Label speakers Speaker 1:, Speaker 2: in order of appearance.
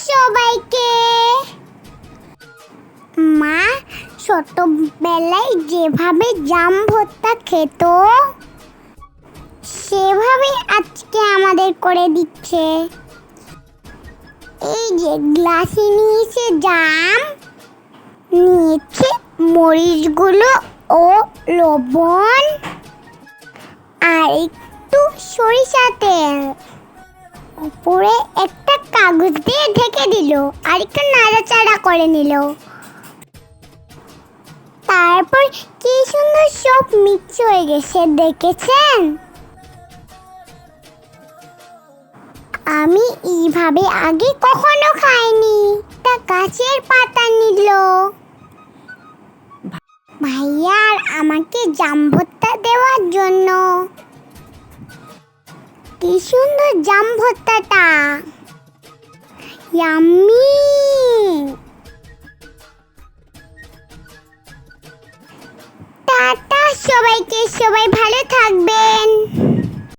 Speaker 1: সবাইকে। মা ছোটবেলায় যেভাবে জাম ভর্তা খেত সেভাবে আজকে আমাদের করে দিচ্ছে। এই যে গ্লাসে নিয়েছে জাম, নিয়েছে মরিচগুলো ও লবণ আর একটু সরিষা তেল, উপরে একটা কাগজ দিয়ে ঢেকে দিল আর একটু নাড়াচাড়া করে নিল। তারপর কি সুন্দর সব মিক্স হয়ে গেছে, দেখেছেন? আমি এইভাবে আগে কখনো খাইনি। তা গাছের পাতা নিল। ভাইয়া আমাকে জাম ভর্তা দেওয়ার জন্য। কি সুন্দর জাম ভর্তাটা, ইয়াম্মি। টাটা সবাইকে, সবাই ভালো থাকবেন।